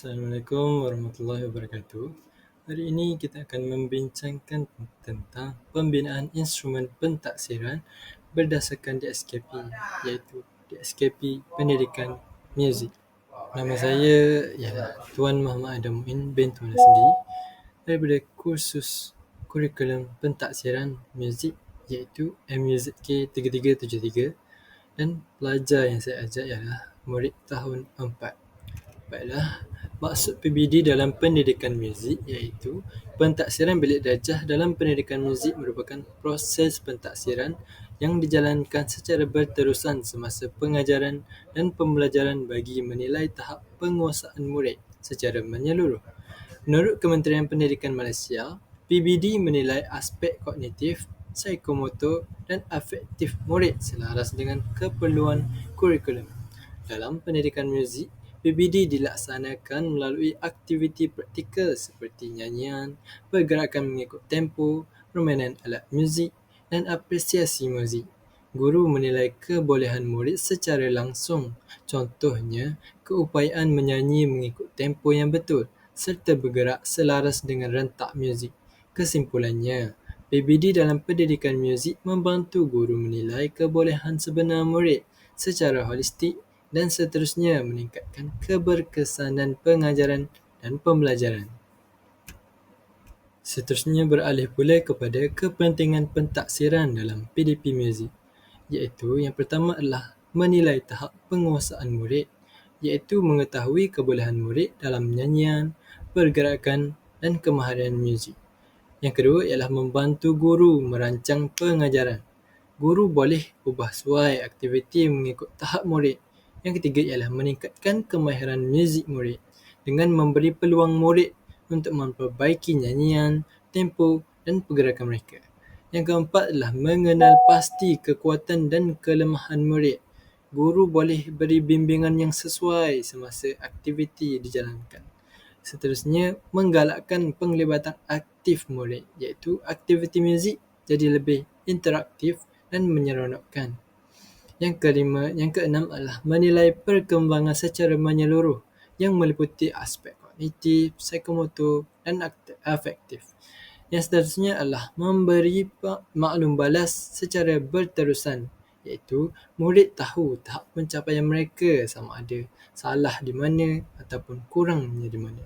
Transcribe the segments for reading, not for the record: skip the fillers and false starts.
Assalamualaikum warahmatullahi wabarakatuh. Hari ini kita akan membincangkan tentang pembinaan instrumen pentaksiran berdasarkan DSKP, iaitu DSKP Pendidikan Muzik. Nama saya ialah Tuan Muhammad Adam Muin bin Tuan Asndi daripada kursus kurikulum pentaksiran muzik iaitu MUZK 3373 dan pelajar yang saya ajar ialah murid tahun 4. Baiklah, maksud PBD dalam pendidikan muzik iaitu pentaksiran bilik darjah dalam pendidikan muzik merupakan proses pentaksiran yang dijalankan secara berterusan semasa pengajaran dan pembelajaran bagi menilai tahap penguasaan murid secara menyeluruh. Menurut Kementerian Pendidikan Malaysia, PBD menilai aspek kognitif, psikomotor dan afektif murid selaras dengan keperluan kurikulum. Dalam pendidikan muzik, PBD dilaksanakan melalui aktiviti praktikal seperti nyanyian, pergerakan mengikut tempo, permainan alat muzik dan apresiasi muzik. Guru menilai kebolehan murid secara langsung, contohnya keupayaan menyanyi mengikut tempo yang betul serta bergerak selaras dengan rentak muzik. Kesimpulannya, PBD dalam pendidikan muzik membantu guru menilai kebolehan sebenar murid secara holistik dan seterusnya meningkatkan keberkesanan pengajaran dan pembelajaran. Seterusnya beralih pula kepada kepentingan pentaksiran dalam PDP muzik, iaitu yang pertama adalah menilai tahap penguasaan murid, iaitu mengetahui kebolehan murid dalam nyanyian, pergerakan dan kemahiran muzik. Yang kedua ialah membantu guru merancang pengajaran. Guru boleh ubah suai aktiviti mengikut tahap murid. Yang ketiga ialah meningkatkan kemahiran muzik murid dengan memberi peluang murid untuk memperbaiki nyanyian, tempo dan pergerakan mereka. Yang keempat adalah mengenal pasti kekuatan dan kelemahan murid. Guru boleh beri bimbingan yang sesuai semasa aktiviti dijalankan. Seterusnya, menggalakkan penglibatan aktif murid, iaitu aktiviti muzik jadi lebih interaktif dan menyeronokkan. Yang keenam adalah menilai perkembangan secara menyeluruh yang meliputi aspek kognitif, psikomotor dan afektif. Yang seterusnya adalah memberi maklum balas secara berterusan, iaitu murid tahu tahap pencapaian mereka sama ada salah di mana ataupun kurangnya di mana.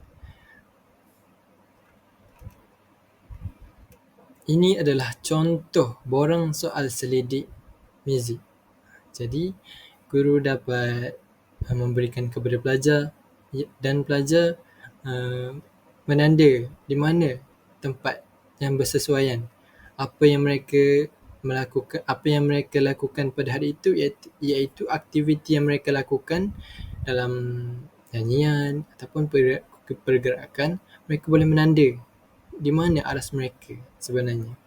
Ini adalah contoh borang soal selidik muzik. Jadi, guru dapat memberikan kepada pelajar dan pelajar menanda di mana tempat yang bersesuaian. Apa yang mereka lakukan pada hari itu iaitu aktiviti yang mereka lakukan dalam nyanyian ataupun pergerakan, mereka boleh menanda di mana aras mereka sebenarnya.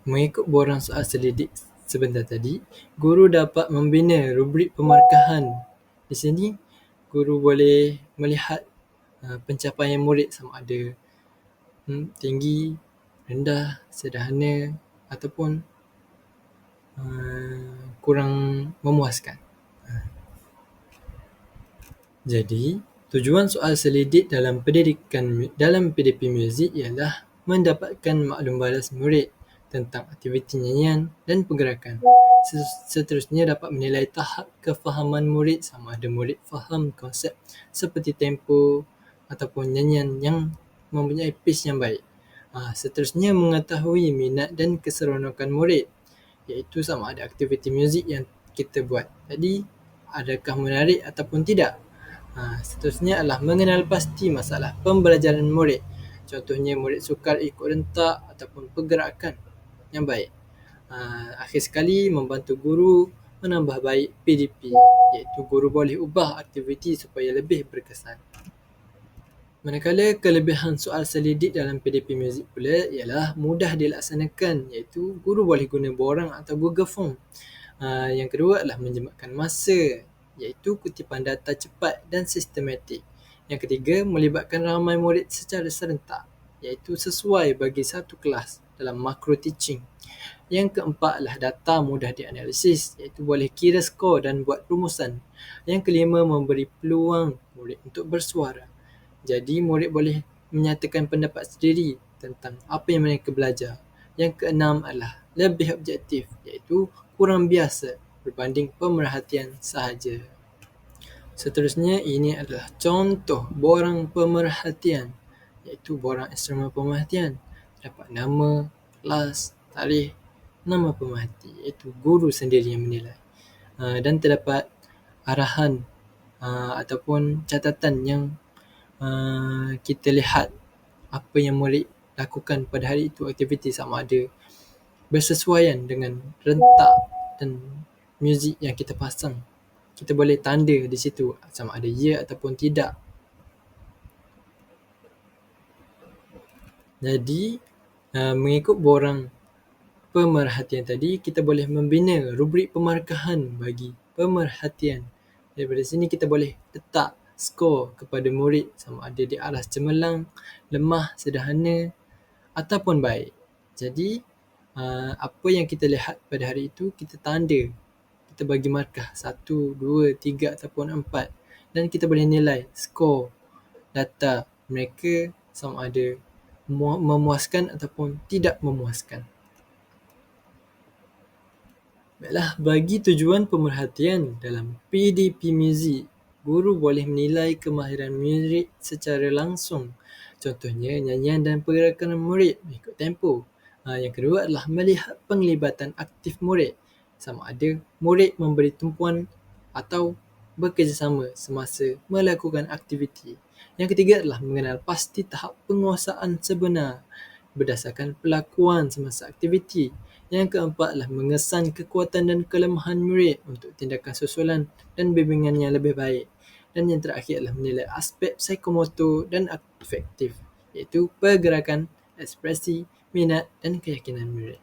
Mengikut borang soal selidik sebentar tadi, guru dapat membina rubrik pemarkahan. Di sini, guru boleh melihat pencapaian murid sama ada tinggi, rendah, sederhana ataupun kurang memuaskan. Jadi, tujuan soal selidik dalam PDP muzik ialah mendapatkan maklum balas murid tentang aktiviti nyanyian dan pergerakan. Seterusnya dapat menilai tahap kefahaman murid sama ada murid faham konsep seperti tempo ataupun nyanyian yang mempunyai pace yang baik. Seterusnya mengetahui minat dan keseronokan murid, iaitu sama ada aktiviti muzik yang kita buat tadi adakah menarik ataupun tidak. Seterusnya adalah mengenal pasti masalah pembelajaran murid. Contohnya murid sukar ikut rentak ataupun pergerakan yang baik. Akhir sekali membantu guru menambah baik PDP, iaitu guru boleh ubah aktiviti supaya lebih berkesan. Manakala kelebihan soal selidik dalam PDP muzik pula ialah mudah dilaksanakan, iaitu guru boleh guna borang atau Google Form. Yang kedua adalah menjimatkan masa, iaitu kutipan data cepat dan sistematik. Yang ketiga, melibatkan ramai murid secara serentak, iaitu sesuai bagi satu kelas dalam macro teaching. Yang keempat adalah data mudah dianalisis, iaitu boleh kira skor dan buat rumusan. Yang kelima, memberi peluang murid untuk bersuara. Jadi murid boleh menyatakan pendapat sendiri tentang apa yang mereka belajar. Yang keenam adalah lebih objektif, iaitu kurang biasa berbanding pemerhatian sahaja. Seterusnya, ini adalah contoh borang pemerhatian, iaitu borang instrumen pemerhatian. Terdapat nama, kelas, tarikh, nama pemerhati, iaitu guru sendiri yang menilai. Dan terdapat arahan ataupun catatan yang kita lihat apa yang murid lakukan pada hari itu, aktiviti sama ada bersesuaian dengan rentak dan muzik yang kita pasang. Kita boleh tanda di situ sama ada ya ataupun tidak. Jadi, mengikut borang pemerhatian tadi, kita boleh membina rubrik pemarkahan bagi pemerhatian. Daripada sini kita boleh letak skor kepada murid sama ada di aras cemerlang, lemah, sederhana ataupun baik. Jadi, apa yang kita lihat pada hari itu, kita tanda. Kita bagi markah 1, 2, 3 ataupun 4. Dan kita boleh nilai skor data mereka sama ada memuaskan ataupun tidak memuaskan. Baiklah, bagi tujuan pemerhatian dalam PDP Muzik, guru boleh menilai kemahiran murid secara langsung. Contohnya, nyanyian dan pergerakan murid mengikut tempo. Yang kedua adalah melihat penglibatan aktif murid. Sama ada murid memberi tumpuan atau bekerjasama semasa melakukan aktiviti. Yang ketiga adalah mengenal pasti tahap penguasaan sebenar berdasarkan pelakuan semasa aktiviti. Yang keempat adalah mengesan kekuatan dan kelemahan murid untuk tindakan susulan dan bimbingan yang lebih baik. Dan yang terakhir adalah menilai aspek psikomotor dan afektif, iaitu pergerakan, ekspresi, minat dan keyakinan murid.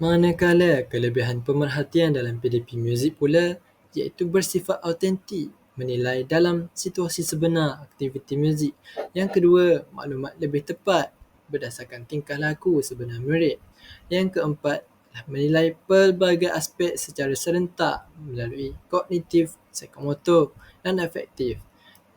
Manakala kelebihan pemerhatian dalam PDP Muzik pula iaitu bersifat autentik, menilai dalam situasi sebenar aktiviti muzik. Yang kedua, maklumat lebih tepat berdasarkan tingkah laku sebenar murid. Yang keempat, menilai pelbagai aspek secara serentak melalui kognitif, psikomotor dan afektif.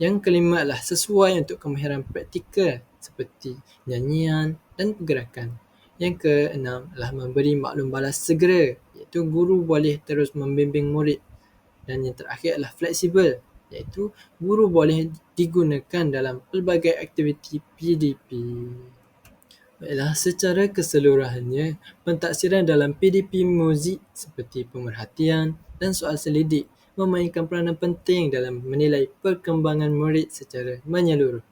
Yang kelima adalah sesuai untuk kemahiran praktikal seperti nyanyian dan pergerakan. Yang keenam adalah memberi maklum balas segera, iaitu guru boleh terus membimbing murid. Dan yang terakhir adalah fleksibel, iaitu guru boleh digunakan dalam pelbagai aktiviti PDP. Baiklah, secara keseluruhannya, pentaksiran dalam PDP Muzik seperti pemerhatian dan soal selidik memainkan peranan penting dalam menilai perkembangan murid secara menyeluruh.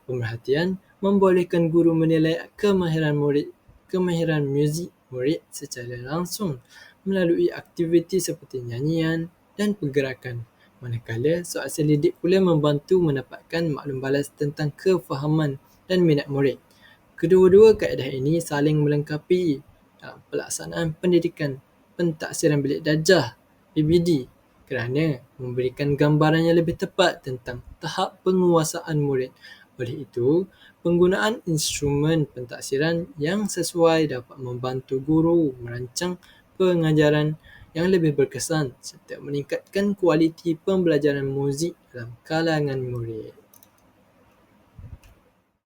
Pemerhatian membolehkan guru menilai kemahiran muzik murid secara langsung melalui aktiviti seperti nyanyian dan pergerakan. Manakala soal selidik pula membantu mendapatkan maklum balas tentang kefahaman dan minat murid. Kedua-dua kaedah ini saling melengkapi dalam pelaksanaan pendidikan pentaksiran bilik darjah PBD kerana memberikan gambaran yang lebih tepat tentang tahap penguasaan murid. Oleh itu, penggunaan instrumen pentaksiran yang sesuai dapat membantu guru merancang pengajaran yang lebih berkesan serta meningkatkan kualiti pembelajaran muzik dalam kalangan murid.